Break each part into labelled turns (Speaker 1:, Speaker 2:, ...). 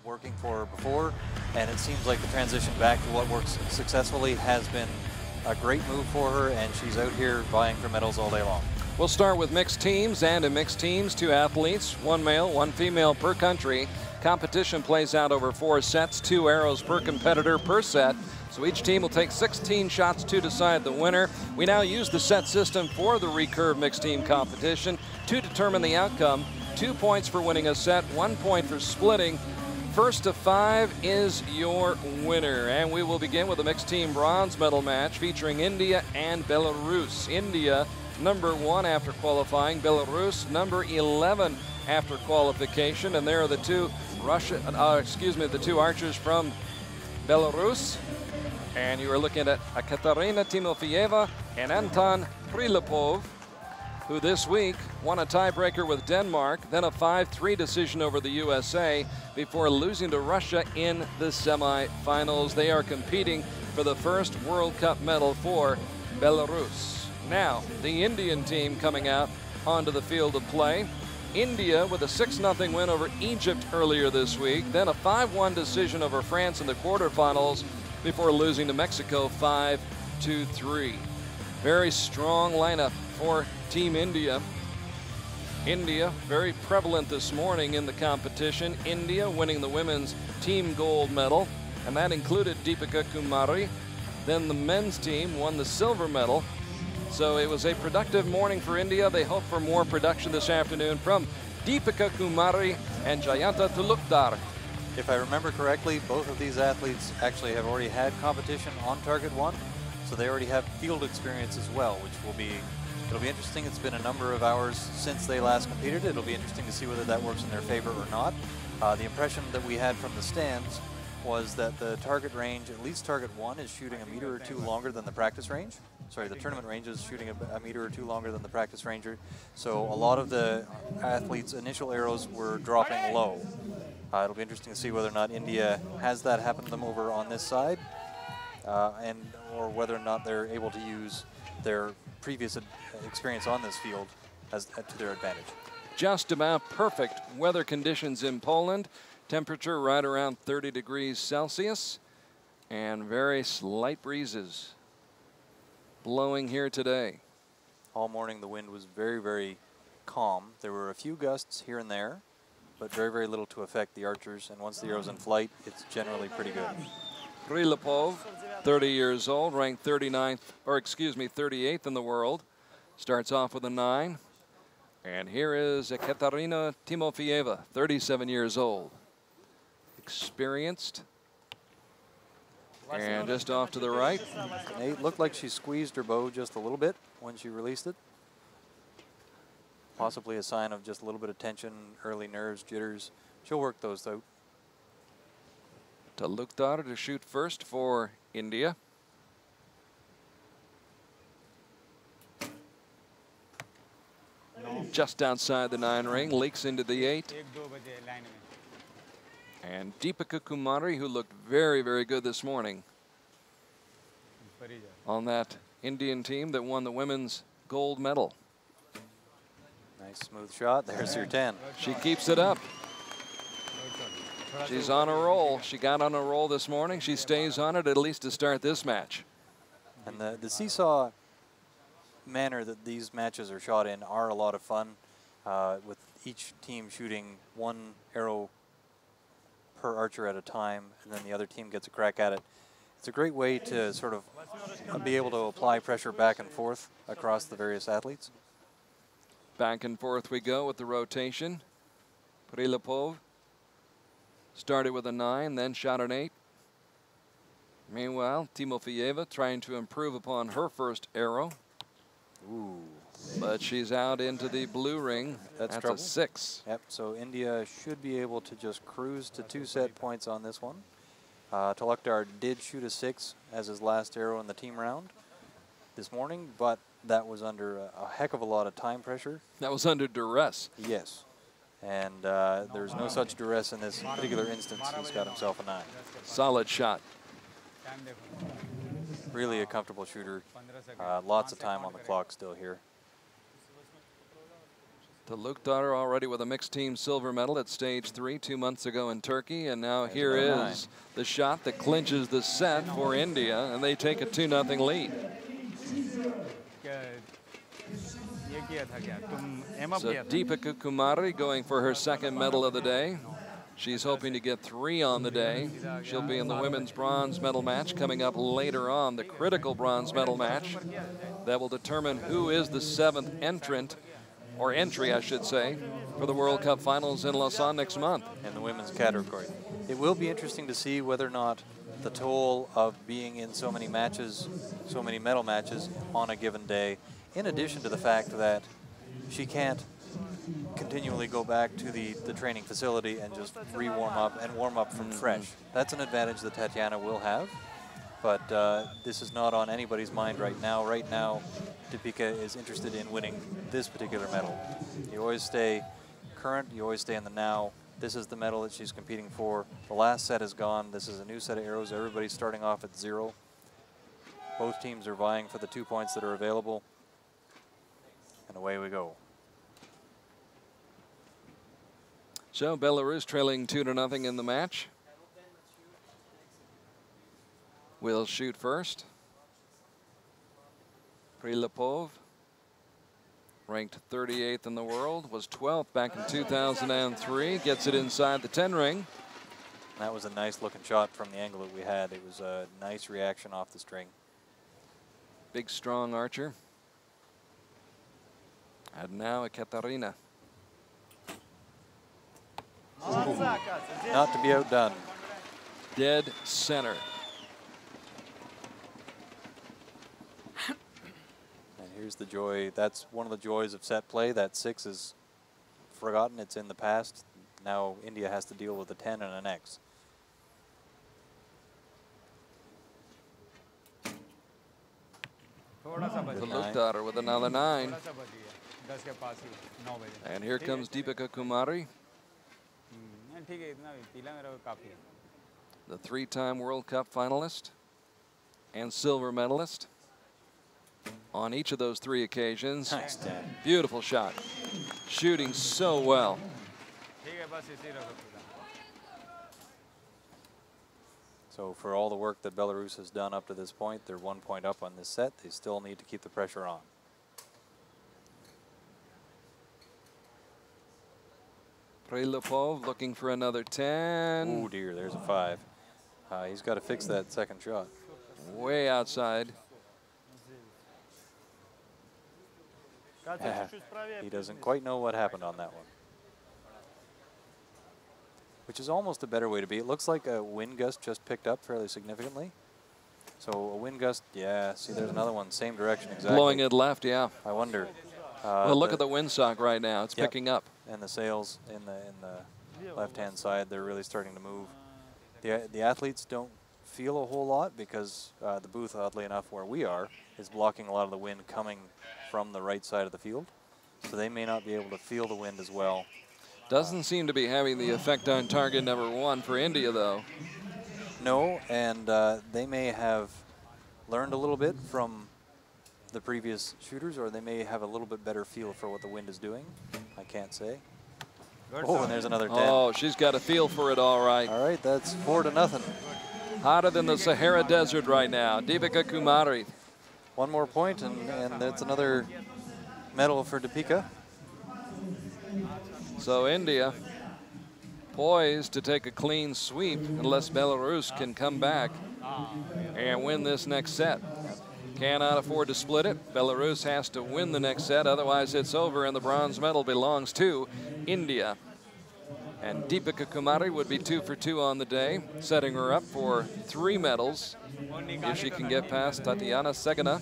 Speaker 1: working for her before, and it seems like the transition back to what works successfully has been a great move for her, and she's out here vying for medals all day long.
Speaker 2: We'll start with mixed teams, and in mixed teams, 2 athletes, 1 male, 1 female per country. Competition plays out over 4 sets, 2 arrows per competitor per set. So each team will take 16 shots to decide the winner. We now use the set system for the Recurve mixed team competition to determine the outcome. 2 points for winning a set, 1 point for splitting. First to 5 is your winner. And we will begin with a mixed team bronze medal match featuring India and Belarus. India, number 1 after qualifying. Belarus, number 11 after qualification. And there are the two the 2 archers from Belarus. And you are looking at Katerina Timofeyeva and Anton Prilipov, who this week won a tiebreaker with Denmark, then a 5-3 decision over the USA before losing to Russia in the semifinals. They are competing for the first World Cup medal for Belarus. Now, the Indian team coming out onto the field of play. India with a 6-0 win over Egypt earlier this week, then a 5-1 decision over France in the quarterfinals before losing to Mexico 5-3. Very strong lineup for Team India. India very prevalent this morning in the competition. India winning the women's team gold medal, and that included Deepika Kumari. Then the men's team won the silver medal. So it was a productive morning for India. They hope for more production this afternoon from Deepika Kumari and Jayanta Tulukdar.
Speaker 1: If I remember correctly, both of these athletes actually have already had competition on target 1, so they already have field experience as well, which it'll be interesting. It's been a number of hours since they last competed. It'll be interesting to see whether that works in their favor or not. The impression that we had from the stands was that the target range, at least target 1, is shooting a meter or 2 longer than the practice range. Sorry, the tournament range is shooting a meter or 2 longer than the practice ranger. So a lot of the athletes' initial arrows were dropping low. It'll be interesting to see whether or not India has that happen to them over on this side, or whether or not they're able to use their previous experience on this field to their advantage.
Speaker 2: Just about perfect weather conditions in Poland. Temperature right around 30 degrees Celsius, and very slight breezes blowing here today.
Speaker 1: All morning the wind was very, very calm. There were a few gusts here and there, but very, very little to affect the archers. And once the arrow's in flight, it's generally pretty good.
Speaker 2: Prilipov, 30 years old, ranked 38th in the world. Starts off with a 9. And here is Katerina Timofeyeva, 37 years old. Experienced. And just off to the right.
Speaker 1: It looked like she squeezed her bow just a little bit when she released it. Possibly a sign of just a little bit of tension, early nerves, jitters. She'll work those out.
Speaker 2: Tulukdar to shoot first for India. Just outside the 9 ring, leaks into the 8. And Deepika Kumari, who looked very, very good this morning on that Indian team that won the women's gold medal.
Speaker 1: Nice smooth shot. There's your 10.
Speaker 2: She keeps it up. She's on a roll. She got on a roll this morning. She stays on it at least to start this match.
Speaker 1: And the seesaw manner that these matches are shot in are a lot of fun, with each team shooting 1 arrow per archer at a time, and then the other team gets a crack at it. It's a great way to sort of be able to apply pressure back and forth across the various athletes.
Speaker 2: Back and forth we go with the rotation. Prilipov started with a 9, then shot an 8. Meanwhile, Timofeyeva trying to improve upon her first arrow.
Speaker 1: Ooh.
Speaker 2: But she's out into the blue ring. That's
Speaker 1: trouble.
Speaker 2: a 6.
Speaker 1: Yep, so India should be able to just cruise to 2 set points on this one. Tulukdar did shoot a 6 as his last arrow in the team round this morning, but that was under a heck of a lot of time pressure.
Speaker 2: That was under duress.
Speaker 1: Yes, and there's no such duress in this particular instance. He's got himself a 9.
Speaker 2: Solid shot.
Speaker 1: Really a comfortable shooter. Lots of time on the clock still here.
Speaker 2: The Lukdar already with a mixed team silver medal at stage 3 2 months ago in Turkey. And now here is the shot that clinches the set for India, and they take a 2-0 lead. So Deepika Kumari going for her second medal of the day. She's hoping to get 3 on the day. She'll be in the women's bronze medal match coming up later on, the critical bronze medal match that will determine who is the 7th entrant, or entry, I should say, for the World Cup finals in Lausanne next month.
Speaker 1: In the women's category. It will be interesting to see whether or not the toll of being in so many matches, so many medal matches on a given day, in addition to the fact that she can't continually go back to the training facility and just re-warm up and warm up from fresh. That's an advantage that Tatiana will have, but this is not on anybody's mind right now. Right now, Deepika is interested in winning this particular medal. You always stay current, you always stay in the now. This is the medal that she's competing for. The last set is gone. This is a new set of arrows. Everybody's starting off at 0. Both teams are vying for the 2 points that are available. And away we go.
Speaker 2: So Belarus trailing 2-0 in the match. Will shoot first. Prilipov, ranked 38th in the world, was 12th back in 2003, gets it inside the 10 ring.
Speaker 1: That was a nice looking shot from the angle that we had. It was a nice reaction off the string.
Speaker 2: Big, strong archer. And now Ekaterina.
Speaker 1: Not to be outdone.
Speaker 2: Dead center.
Speaker 1: And here's the joy. That's one of the joys of set play. That 6 is forgotten. It's in the past. Now India has to deal with a 10 and an X.
Speaker 2: The Lukdar with another 9. And here comes Deepika Kumari, the 3-time World Cup finalist and silver medalist on each of those 3 occasions.
Speaker 1: Nice, Dan.
Speaker 2: Beautiful shot. Shooting so well.
Speaker 1: So for all the work that Belarus has done up to this point, they're 1 point up on this set. They still need to keep the pressure on.
Speaker 2: Prilipov looking for another 10.
Speaker 1: Oh dear, there's a 5. He's got to fix that second shot.
Speaker 2: Way outside.
Speaker 1: Yeah, he doesn't quite know what happened on that one. Which is almost a better way to be. It looks like a wind gust just picked up fairly significantly. So a wind gust, yeah, see there's another one, same direction exactly.
Speaker 2: Blowing it left, yeah.
Speaker 1: I wonder.
Speaker 2: Well, look at the windsock right now. It's picking up.
Speaker 1: And the sails in the left-hand side, they're really starting to move. The athletes don't feel a whole lot because the booth, oddly enough, where we are, is blocking a lot of the wind coming from the right side of the field. So they may not be able to feel the wind as well.
Speaker 2: Doesn't seem to be having the effect on target number 1 for India, though.
Speaker 1: No, and they may have learned a little bit from the previous shooters, or they may have a little bit better feel for what the wind is doing. I can't say. Oh, and there's another 10.
Speaker 2: Oh, she's got a feel for it all right.
Speaker 1: All right, that's 4-0.
Speaker 2: Hotter than the Sahara Desert right now. Deepika Kumari.
Speaker 1: 1 more point, and that's another medal for Deepika.
Speaker 2: So India poised to take a clean sweep unless Belarus can come back and win this next set. Cannot afford to split it. Belarus has to win the next set, otherwise it's over and the bronze medal belongs to India. And Deepika Kumari would be 2 for 2 on the day, setting her up for 3 medals if she can get past Tatiana Segana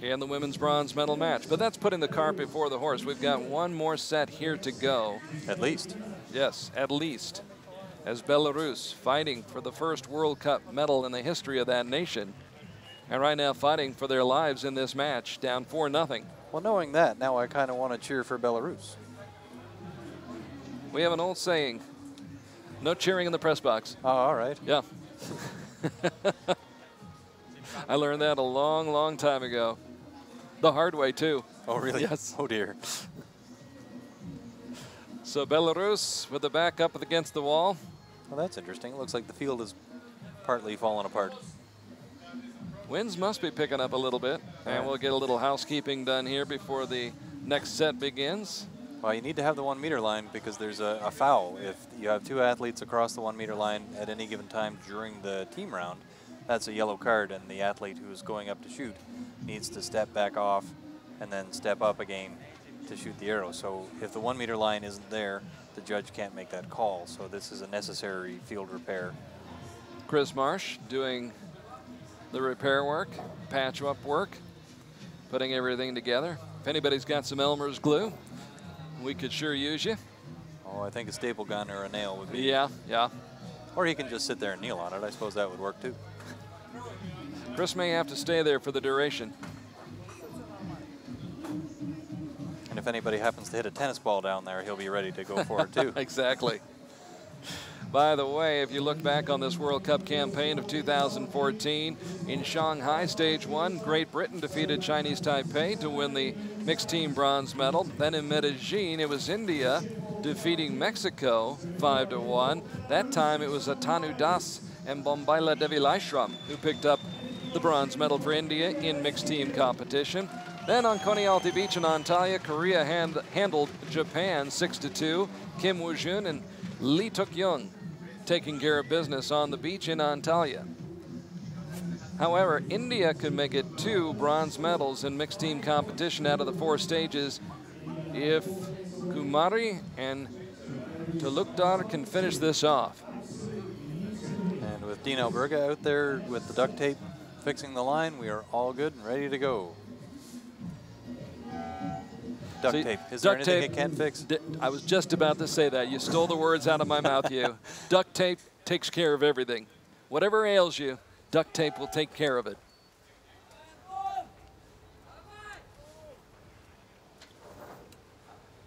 Speaker 2: in the women's bronze medal match. But that's putting the cart before the horse. We've got 1 more set here to go.
Speaker 1: At least.
Speaker 2: Yes, at least. As Belarus fighting for the first World Cup medal in the history of that nation. And right now fighting for their lives in this match, down 4-0.
Speaker 1: Well, knowing that, now I kind of want to cheer for Belarus.
Speaker 2: We have an old saying, no cheering in the press box.
Speaker 1: Oh, all right.
Speaker 2: Yeah. I learned that a long, long time ago. The hard way, too.
Speaker 1: Oh, really?
Speaker 2: Yes.
Speaker 1: Oh, dear.
Speaker 2: So Belarus with the back up against the wall.
Speaker 1: Well, that's interesting. It looks like the field is partly fallen apart.
Speaker 2: Winds must be picking up a little bit, and we'll get a little housekeeping done here before the next set begins.
Speaker 1: Well, you need to have the 1 meter line because there's a foul. If you have 2 athletes across the 1 meter line at any given time during the team round, that's a yellow card, and the athlete who's going up to shoot needs to step back off and then step up again to shoot the arrow. So if the 1 meter line isn't there, the judge can't make that call. So this is a necessary field repair.
Speaker 2: Chris Marsh doing the repair work, patch-up work, putting everything together. If anybody's got some Elmer's glue, we could sure use you.
Speaker 1: Oh, I think a staple gun or a nail would be.
Speaker 2: Yeah, yeah.
Speaker 1: Or he can just sit there and kneel on it. I suppose that would work too.
Speaker 2: Chris may have to stay there for the duration.
Speaker 1: And if anybody happens to hit a tennis ball down there, he'll be ready to go for it too.
Speaker 2: Exactly. By the way, if you look back on this World Cup campaign of 2014, in Shanghai, Stage 1, Great Britain defeated Chinese Taipei to win the mixed team bronze medal. Then in Medellin, it was India defeating Mexico 5-1. That time it was Atanu Das and Bombaila Devilashram who picked up the bronze medal for India in mixed team competition. Then on Konyaaltı Beach in Antalya, Korea handled Japan 6-2. Kim Woo-jun and Lee Tuk-young taking care of business on the beach in Antalya. However, India could make it 2 bronze medals in mixed team competition out of the 4 stages if Kumari and Talukdar can finish this off.
Speaker 1: And with Dean Alberga out there with the duct tape fixing the line, we are all good and ready to go. Duct tape. Is there anything it can't fix?
Speaker 2: I was just about to say that. You stole the words out of my mouth, you. Duct tape takes care of everything. Whatever ails you, duct tape will take care of it.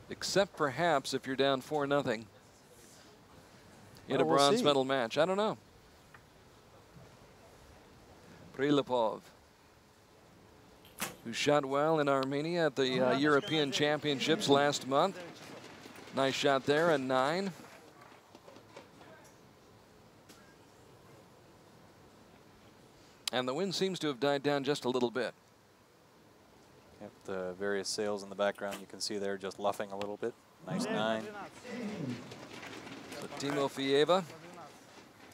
Speaker 2: Except perhaps if you're down 4-0 in a bronze medal match. I don't know. Prilipov, who shot well in Armenia at the European Championships last month. Nice shot there, a 9. And the wind seems to have died down just a little bit.
Speaker 1: Yep, the various sails in the background you can see there just luffing a little bit. Nice 9.
Speaker 2: So Timofeyeva.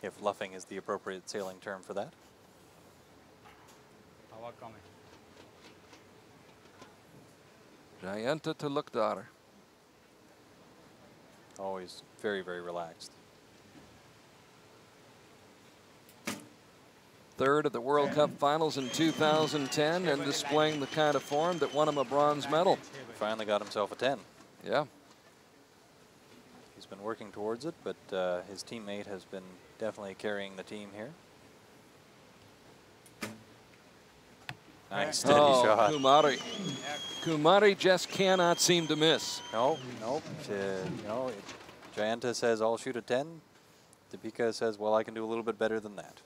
Speaker 1: If luffing is the appropriate sailing term for that.
Speaker 2: Jayanta Talukdar.
Speaker 1: Always very, very relaxed.
Speaker 2: 3rd at the World Cup Finals in 2010 and displaying the kind of form that won him a bronze medal.
Speaker 1: Finally got himself a 10.
Speaker 2: Yeah.
Speaker 1: He's been working towards it, but his teammate has been definitely carrying the team here. Nice, steady shot.
Speaker 2: Kumari. Kumari just cannot seem to miss.
Speaker 1: Nope. You know, Jayanta says, I'll shoot a 10. Deepika says, well, I can do a little bit better than that.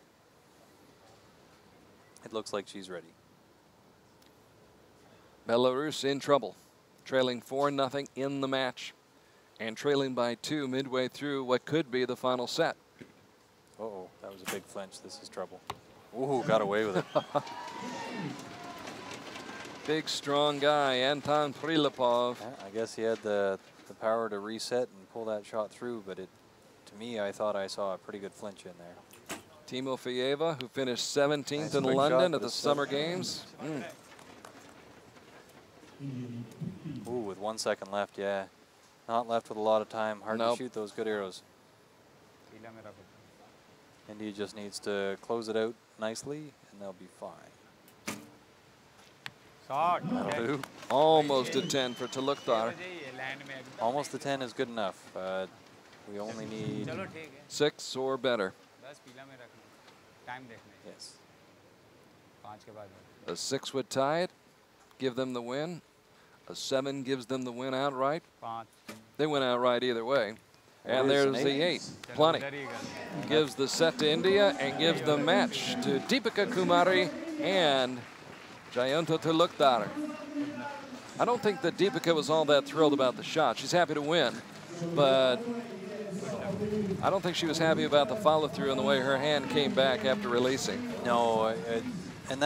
Speaker 1: It looks like she's ready.
Speaker 2: Belarus in trouble, trailing 4-0 in the match and trailing by 2 midway through what could be the final set.
Speaker 1: Uh-oh, that was a big flinch. This is trouble. Ooh, got away with it.
Speaker 2: Big, strong guy, Anton Prilipov.
Speaker 1: Yeah, I guess he had the power to reset and pull that shot through, but to me, I thought I saw a pretty good flinch in there.
Speaker 2: Timofeyeva, who finished 17th in London at the Summer Games.
Speaker 1: Ooh, with 1 second left, yeah. Not left with a lot of time. Hard to shoot those good arrows. India just needs to close it out nicely, and they'll be fine. That'll do.
Speaker 2: Almost a 10 for Talukdar.
Speaker 1: Almost a 10 is good enough. We only need
Speaker 2: 6 or better.
Speaker 1: Yes.
Speaker 2: A 6 would tie it, give them the win. A 7 gives them the win outright. They win outright either way. And there's the 8. Plenty. Gives the set to India and gives the match to Deepika Kumari and Jayanta Talukdar. I don't think that Deepika was all that thrilled about the shot. She's happy to win. but I don't think she was happy about the follow-through and the way her hand came back after releasing.
Speaker 1: No, and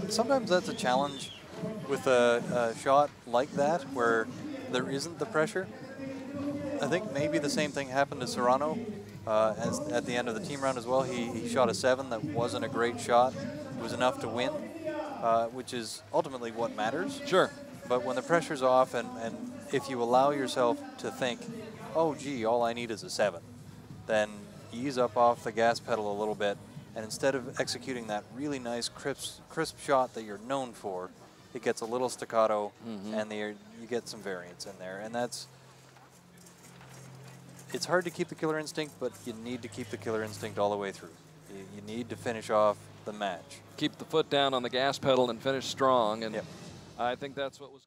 Speaker 1: sometimes that's a challenge with a shot like that where there isn't the pressure. I think maybe the same thing happened to Serrano as at the end of the team round as well. He shot a 7 that wasn't a great shot. It was enough to win, which is ultimately what matters.
Speaker 2: Sure.
Speaker 1: But when the pressure's off and if you allow yourself to think, oh, gee, all I need is a 7, then ease up off the gas pedal a little bit, and instead of executing that really nice, crisp shot that you're known for, it gets a little staccato, and you get some variance in there. And it's hard to keep the killer instinct, but you need to keep the killer instinct all the way through. You need to finish off the match.
Speaker 2: Keep the foot down on the gas pedal and finish strong, and
Speaker 1: yep.
Speaker 2: I think that's what was